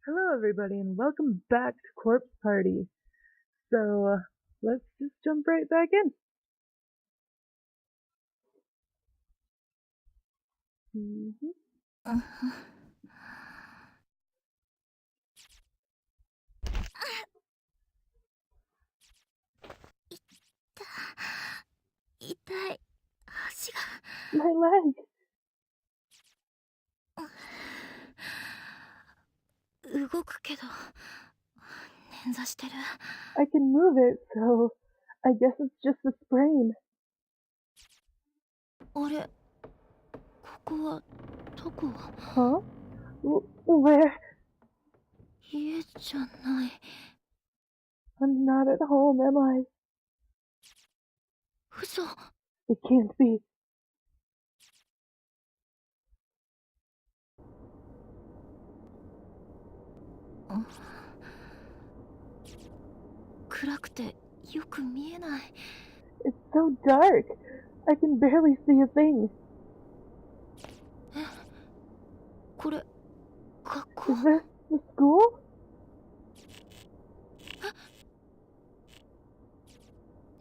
Hello, everybody, and welcome back to Corpse Party. So, let's just jump right back in. Mhm. 痛い。足が。My leg! 動くけど、捻挫してる。I can move it, so I guess it's just a sprain. あれ、ここはどこ？ Huh? Where? 家じゃない。I'm not at home, am I? 嘘。It can't be. 暗くてよく見えない。It's so dark. I can barely see a thing. これ、学校？ Is this the school?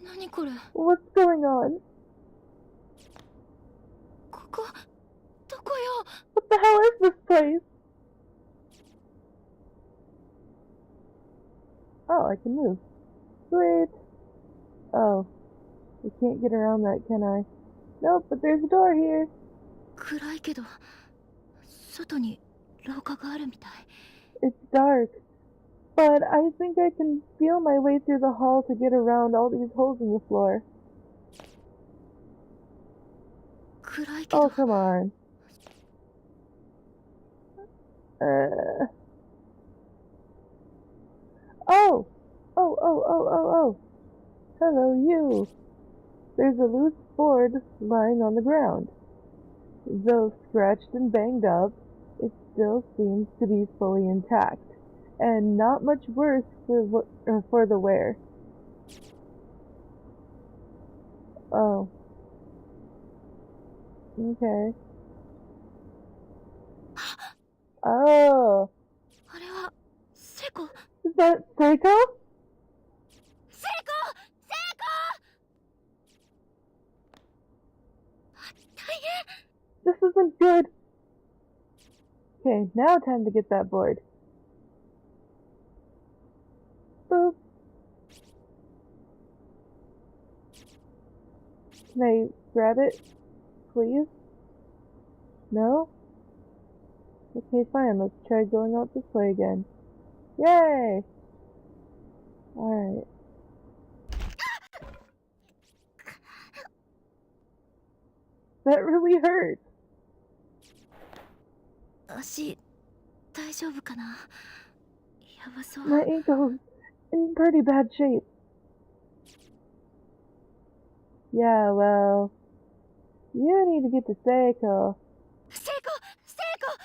何これ？ What's going on? ここ、どこよ？ What the hell is this place? Oh, I can move. Sweet. Oh, I can't get around that, can I? Nope, but there's a door here. 暗いけど、外に廊下があるみたい。It's dark, but I think I can feel my way through the hall to get around all these holes in the floor. 暗いけど。 Oh, come on. Oh! Oh, oh, oh, oh, oh! Hello, you! There's a loose board lying on the ground. Though scratched and banged up, it still seems to be fully intact, and not much worse for the wear. Oh. Okay. Oh. あれは、セコ？ Is that Psycho? セコ！セコ！ 大変！ This isn't good. Okay, now time to get that board. Boop. Can I grab it, please? No? Okay, fine. Let's try going out this way again. Yay! Alright. That really hurt. 足、大丈夫かな？やばそう。 My ankle's in pretty bad shape. Yeah, well, you need to get to Seiko. セコ！セコ！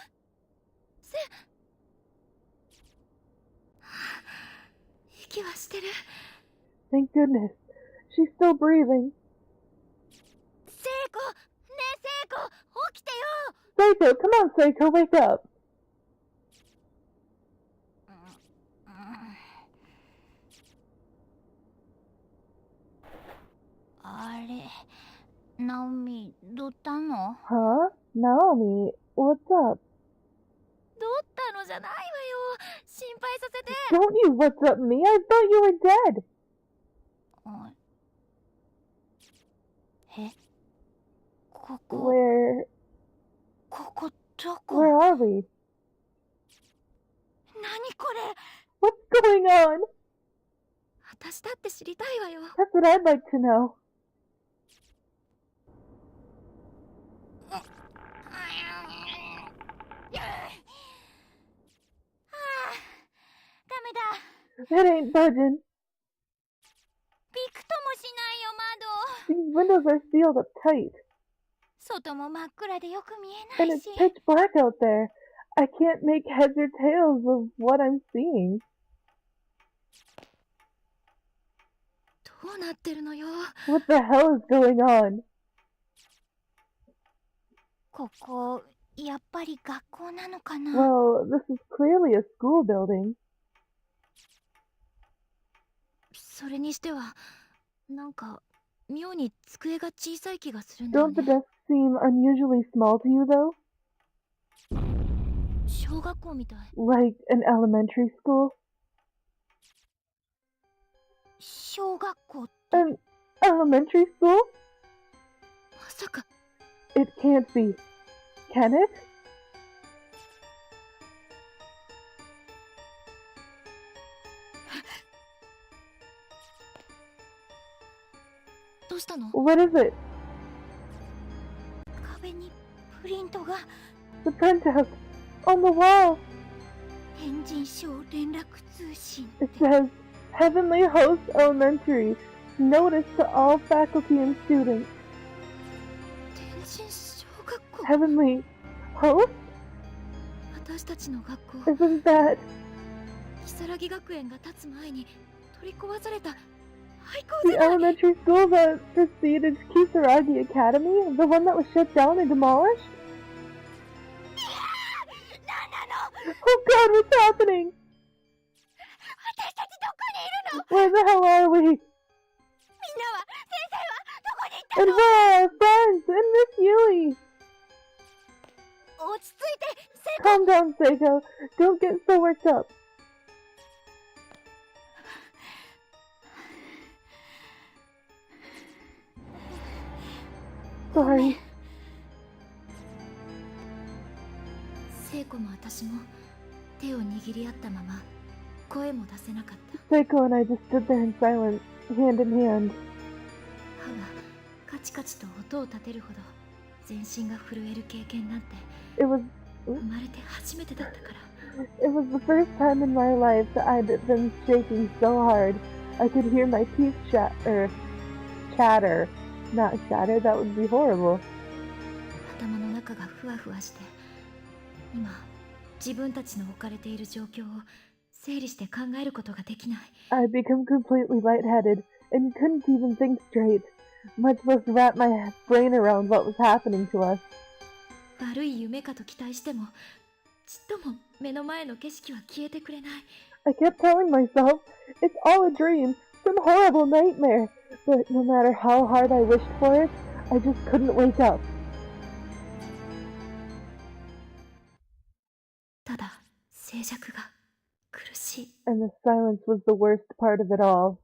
息はしてる。 Thank goodness. She's still breathing. セコ！ねえセコ！起きてよ！ Seiko, come on, Seiko, wake up. あれ、ナオミ、どったの？ Huh? Naomi, what's up? どったのじゃないわよ。心配させて。 Don't you what's up me? I thought you were dead. え、ここ、 Where ここどこ？ are we? 何これ？ What's going on? 私だって知りたいわよ。 That's what I'd like to know. ダメだ。 It ain't budging. びくともしないよ窓。 These windows are sealed up tight. 外も真っ暗でよく見え And ない it's し。 pitch black out there. I can't make heads or tails of what I'm seeing. どうなってるのよ。 What the hell is going on? ここ、やっぱり学校なのかな。 Well, this is clearly a school building. それにしてはなんか妙に机が小さい気がするんだよ Don't the ね。 desks seem unusually small to you, though? 小学校みたい。 Like an elementary school? 小学校って An elementary school? まさか。 It can't be. Can it? どうしたの？ What is it? 壁にプリントが。 The printout. On the wall. 天神小連絡通信。 It says, Heavenly Host Elementary. Notice to all faculty and students. 天神小学校。 Heavenly Host? 私たちの学校。 Isn't that 如月学園が建つ前に取り壊された廃校 the じゃない。 elementary school that preceded Kisaragi Academy? The one that was shut down and demolished? なんなの？ Oh god, what's happening? 私たちどこにいるの？ Where the hell are we? みんなは、先生はどこに行った And の？ where are our friends? And Miss Yui? 落ち着いて、セイコ。 Calm down, Seiko. Don't get so worked up. Sorry. セイコも私も手を握り合ったまま声も出せなかった。 Seiko and I just stood there in silence, hand in hand. 歯がカチカチと音を立てるほど全身が震える経験なんて It was 生まれて初めてだったから。 It was the first time in my life that I'd been shaking so hard I could hear my teeth chatter. Not shatter, that would be horrible. 頭の中がふわふわして、今自分たちの置かれている状況を整理して考えることができない。 I'd become completely lightheaded and couldn't even think straight, much less wrap my brain around what was happening to us. 悪い夢かと期待してもちっとも目の前の景色は消えてくれない。 I kept telling myself, it's all a dream, some horrible nightmare. But no matter how hard I wished for it, I just couldn't wake up. ただ静寂が苦しい。 And the silence was the worst part of it all.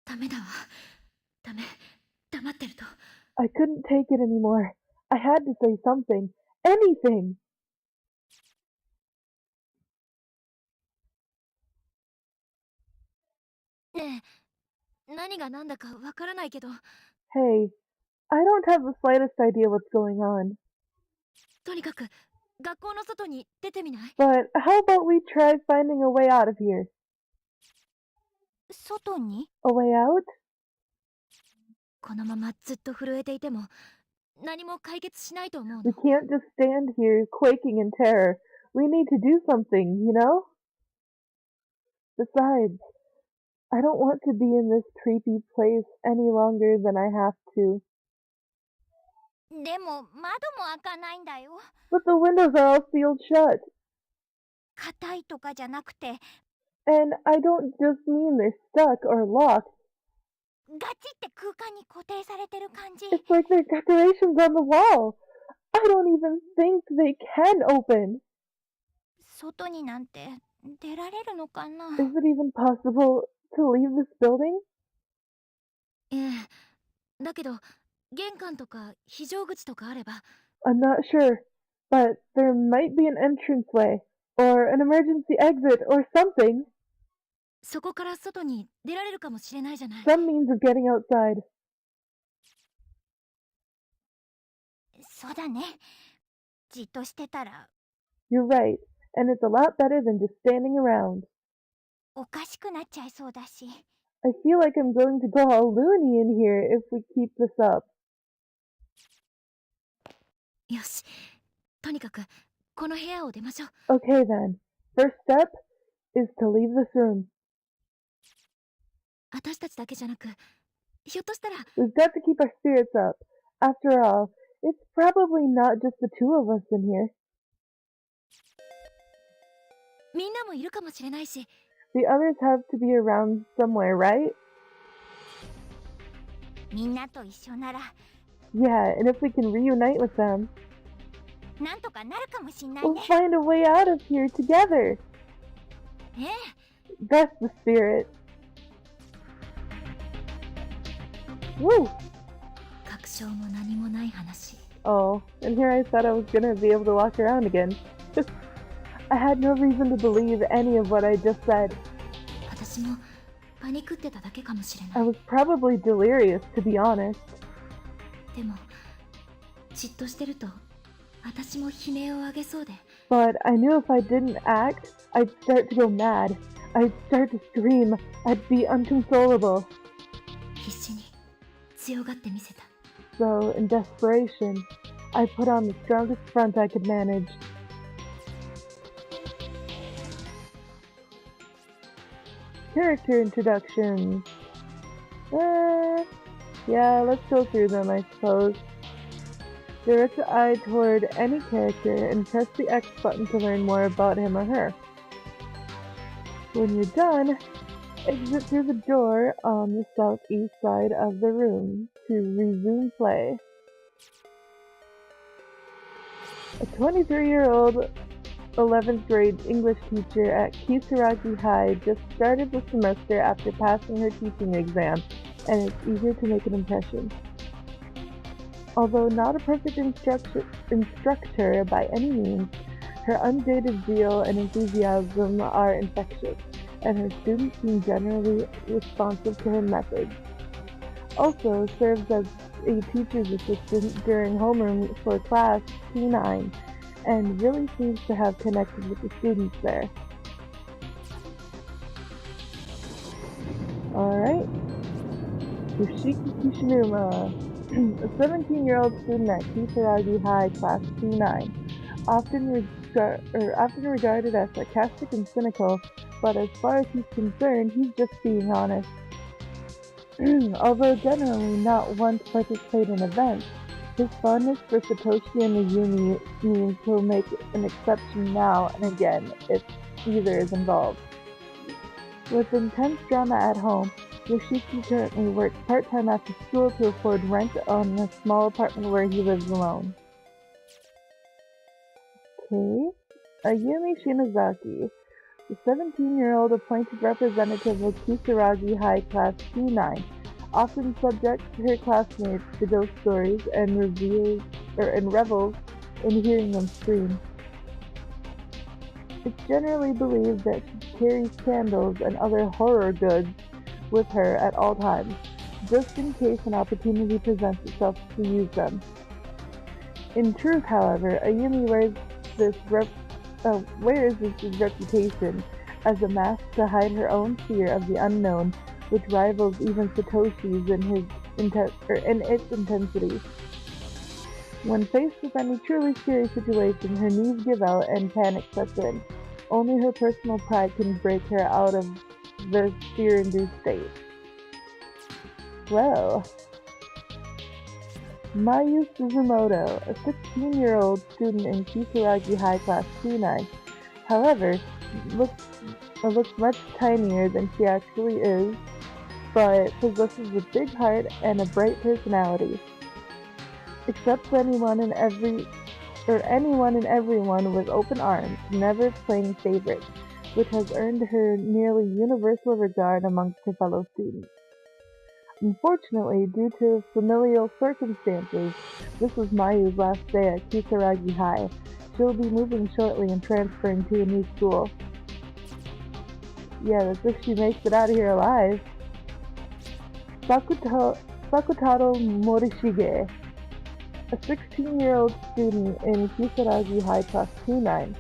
ダメだわ。ダメ。黙ってると。 I couldn't take it anymore. I had to say something. Anything! ねえ、何が何だかわからないけど、 Hey, I don't have the slightest idea what's going on. とにかく学校の外に出てみない？ But how about we try finding a way out of here? 外に？ A way out? このままずっと震えていても何も解決しないと思う We の。 can't just stand here quaking in terror. We need to do something, you know? Besides, I don't want to be in this creepy place any longer than I have to. でも窓も開かないんだよ。 But the windows are all sealed shut. 硬いとかじゃなくて、 And I don't just mean they're stuck or locked. ガチって空間に固定されてる感じ。 It's like they're decorations on the wall. I don't even think they can open. 外になんて出られるのかな？ Is it even possible to leave this building? ええ、だけど玄関とか非常口とかあれば。 I'm not sure, but there might be an entranceway, or an emergency exit, or something. そこから外に出られるかもしれないじゃない。 Some means of getting outside. そうだね。じっとしてたら You're right, and it's a lot better than just standing around. おかしくなっちゃいそうだし。 I feel like I'm going to go all loony in here if we keep this up. よし、とにかくこの部屋を出ましょう。 Okay then. First step is to leave this room. 私たちだけじゃなく、ひょっとしたら We've got to keep our spirits up. After all, It's probably not just the two of us in here. みんなもいるかもしれないし、 The others have to be around somewhere, right? みんなと一緒なら Yeah, and if we can reunite with them, なんとかなるかもしんない we'll ね。 find a way out of here together. ええ、 That's the spirit. Woo! 確証も何もない話。 Oh, and here I thought I was gonna be able to walk around again. I had no reason to believe any of what I just said. 私もパニクってただけかもしれ I ない。 was probably delirious, to be honest. でもじっとしてると私も悲鳴を上げそうで、 But I knew if I didn't act, I'd start to go mad. I'd start to scream. I'd be unconsolable. 必死に強がってみせた。 So, in desperation, I put on the strongest front I could manage. Character introductions. Yeah, let's go through them, I suppose. Direct the eye toward any character and press the X button to learn more about him or her. When you're done, exit through the door on the southeast side of the room to resume play. A 23-year-old 11th grade English teacher at Kisaragi High just started the semester after passing her teaching exam and is eager to make an impression. Although not a perfect instructor by any means, her unjaded zeal and enthusiasm are infectious, and her students seem generally responsive to her methods. Also serves as a teacher's assistant during homeroom for class P9, and really seems to have connected with the students there. Alright. Yoshiki Kishinuma, a 17-year-old student at Kisaragi High Class P9, often regarded as sarcastic and cynical, but as far as he's concerned, he's just being honest. Although generally not one to participate in events, his fondness for Satoshi and Mayumi means he'll make an exception now and again if either is involved. With intense drama at home, Yoshiki currently works part-time after school to afford rent on a small apartment where he lives alone. Okay. Ayumi Shinozaki, the 17-year-old appointed representative of Kisaragi High Class P9, often subjects her classmates to ghost stories and revels in hearing them scream. It's generally believed that she carries candles and other horror goods with her at all times, just in case an opportunity presents itself to use them. In truth, however, Ayumi wears this reputation as a mask to hide her own fear of the unknown, which rivals even Satoshi's in its intensity. When faced with any truly scary situation, her knees give out and panic sets in. Only her personal pride can break her out of the fear-induced state. Well, Mayu Suzumoto, a 16-year-old student in Kisaragi High Class P9, however, looks much tinier than she actually is, but possesses a big heart and a bright personality. Accepts anyone and everyone with open arms, never playing favorites, which has earned her nearly universal regard amongst her fellow students. Unfortunately, due to familial circumstances, this was Mayu's last day at Kisaragi High. She'll be moving shortly and transferring to a new school. Yeah, that's if she makes it out of here alive. Sakutaro Morishige, a 16-year-old student in Kisaragi High Class P9.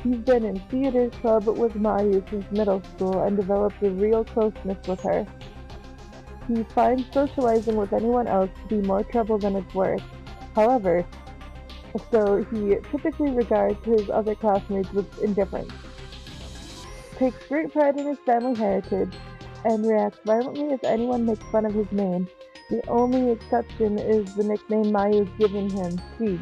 He's been in theater club with Mayu since middle school and developed a real closeness with her. He finds socializing with anyone else to be more trouble than it's worth. However, so he typically regards his other classmates with indifference. Takes great pride in his family heritage and reacts violently if anyone makes fun of his name, The only exception is the nickname Mayu's given him, Sig.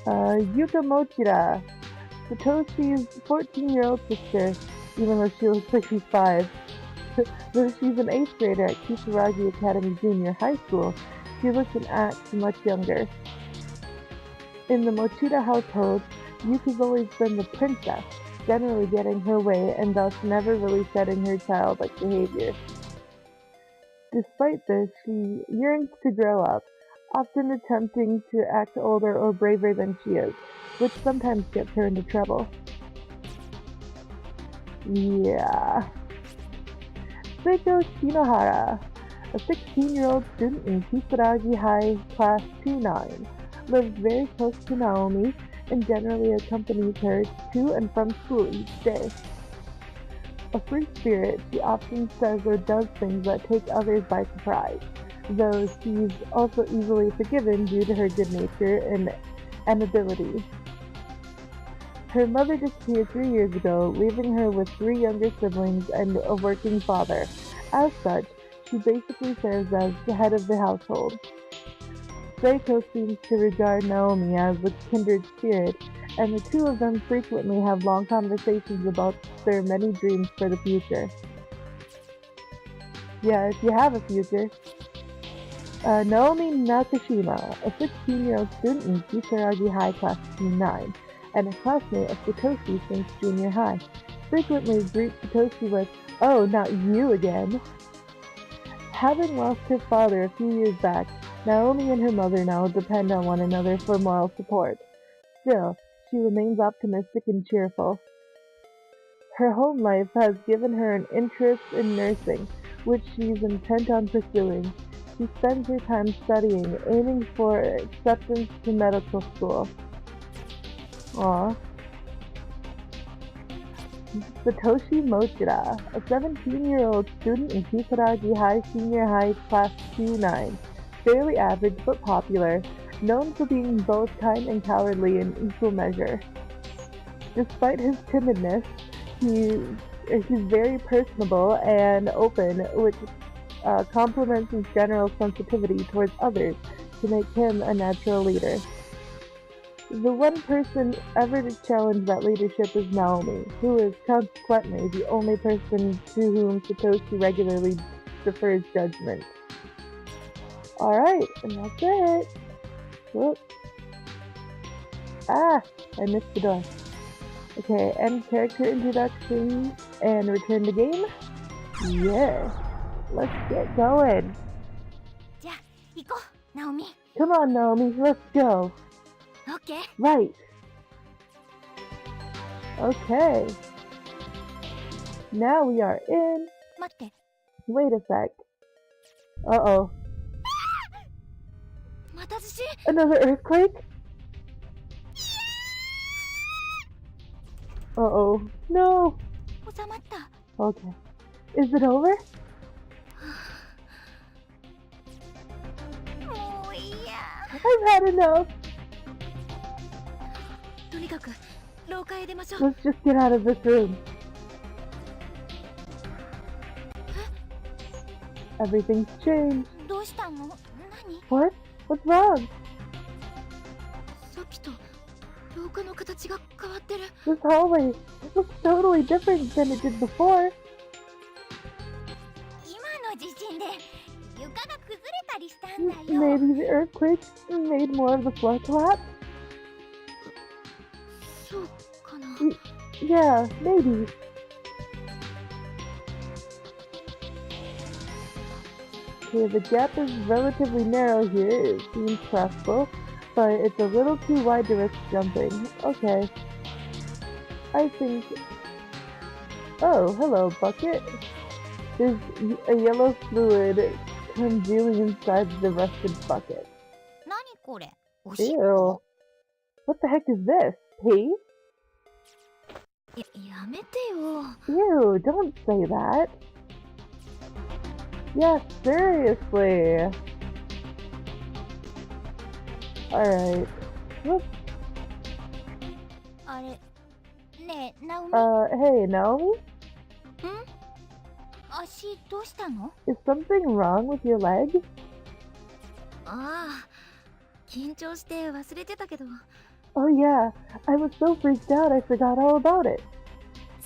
Yuka Mochira, Satoshi's 14-year-old sister, even though she looks like she's 5. Though she's an 8th grader at Kisaragi Academy Junior High School, she looks and acts much younger. In the Mochida household, Yuka's always been the princess, generally getting her way and thus never really shedding her childlike behavior. Despite this, she yearns to grow up, often attempting to act older or braver than she is, which sometimes gets her into trouble. Yeah. Seiko Shinohara, a 16-year-old student in Kisaragi High Class 2-9, lives very close to Naomi and generally accompanies her to and from school each day. A free spirit, she often says or does things that take others by surprise, though she's also easily forgiven due to her good nature and amiability. Her mother disappeared 3 years ago, leaving her with 3 younger siblings and a working father. As such, she basically serves as the head of the household. Seiko seems to regard Naomi as a kindred spirit, and the two of them frequently have long conversations about their many dreams for the future. Yeah, if you have a future. Naomi Nakashima, a 16-year-old student in Kisaragi High Class 9, and a classmate of Satoshi since junior high, frequently greets Satoshi with, "Oh, not you again." Having lost her father a few years back, Naomi and her mother now depend on one another for moral support. Still, she remains optimistic and cheerful. Her home life has given her an interest in nursing, which she is intent on pursuing. She spends her time studying, aiming for acceptance to medical school. Aww. Satoshi Mochida, a 17-year-old student in Kisaragi High Senior High Class 2-9, fairly average but popular, known for being both kind and cowardly in equal measure. Despite his timidness, he's very personable and open, which complements his general sensitivity towards others to make him a natural leader. The one person ever to challenge that leadership is Naomi, who is consequently the only person to whom Satoshi regularly defers judgment. Alright, and that's it. Whoops. I missed the door. Okay, end character introduction and return to game? Yeah. Let's get going. じゃあ行こう、ナオミ。 Come on, Naomi, let's go. OK? Right. Okay. Now we are in... 待って。 Wait a sec. Uh-oh. また地震。 Another earthquake? Uh-oh. No. 収まった。 Okay. Is it over? もういいや。 I've had enough. とにかく廊下へ出ましょう。 Let's just get out of this room. Everything's changed. どうしたの？何？ What? What's wrong? さっきと廊下の形が変わってる。 This hallway looks totally different than it did before. 今の地震で床が崩れたりしたんだよ。 Maybe the earthquake made more of the floor collapse? そうかな。 Yeah, maybe. Okay, the gap is relatively narrow here. It seems crossable, but it's a little too wide to risk jumping. Okay. I think... Oh, hello, bucket. There's a yellow fluid congealing inside the rusted bucket. 何これ？おしっこ？ Ew. What the heck is this? Pee? やめてよ。 Ew, don't say that. Yeah, seriously. Alright. Whoops. あれ、ねえ、ナオミ。 Hey, Naomi? あ足どうしたの？ Is something wrong with your leg? ああ、緊張して忘れてたけど。Oh yeah, I was so freaked out I forgot all about it.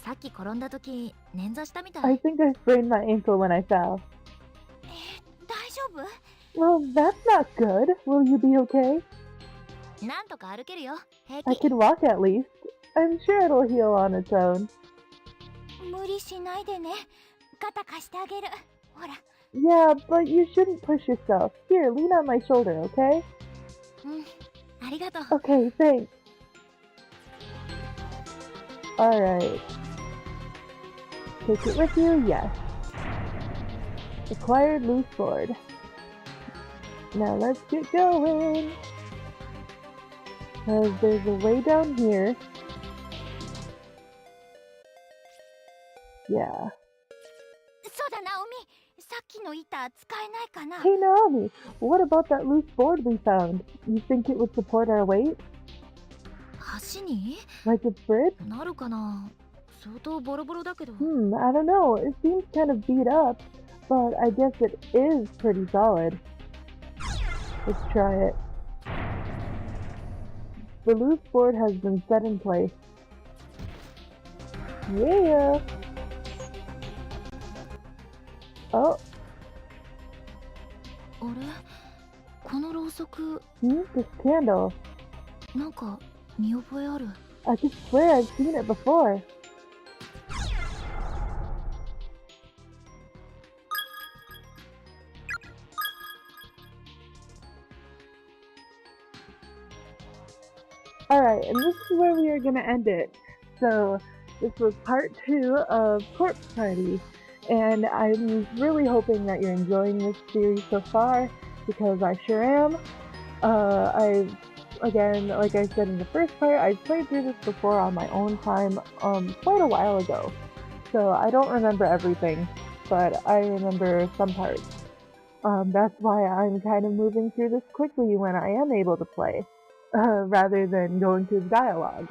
さっき転んだ時、捻挫したみた I い。 think I sprained my ankle when I fell. 大丈夫？ Well, that's not good. Will you be okay? なんとか歩けるよ。平 I 気。 can walk at least. I'm sure it'll heal on its own. 無理しないでね。肩貸してあげる。ほら。 Yeah, but you shouldn't push yourself. Here, lean on my shoulder, okay? ありがとう。 Okay, thanks. Alright. Take it with you? Yes. Acquired loose board. Now let's get going. Because there's a way down here. Yeah. そうだ、ナオミ。さっきの板使えないかな？ Hey Naomi, what about that loose board we found? You think it would support our weight? 橋に Like its bridge? なるかな？相当ボロボロだけど。 I don't know. It seems kind of beat up, but I guess it is pretty solid. Let's try it. The loose board has been set in place. Yeah! Oh, あれ？このろうそく、 this candle. なんか見覚えある。 I could swear I've seen it before. Alright, and this is where we are going to end it. So, this was part 2 of Corpse Party, and I'm really hoping that you're enjoying this series so far, because I sure am. Again, like I said in the first part, I played through this before on my own time quite a while ago. So I don't remember everything, but I remember some parts. That's why I'm kind of moving through this quickly when I am able to play, rather than going through the dialogue.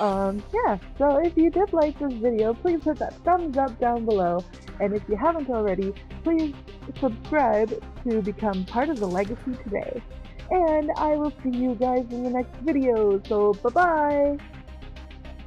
Yeah, so if you did like this video, please hit that thumbs up down below, and if you haven't already, please subscribe to become part of the legacy today. And I will see you guys in the next video, so bye-bye!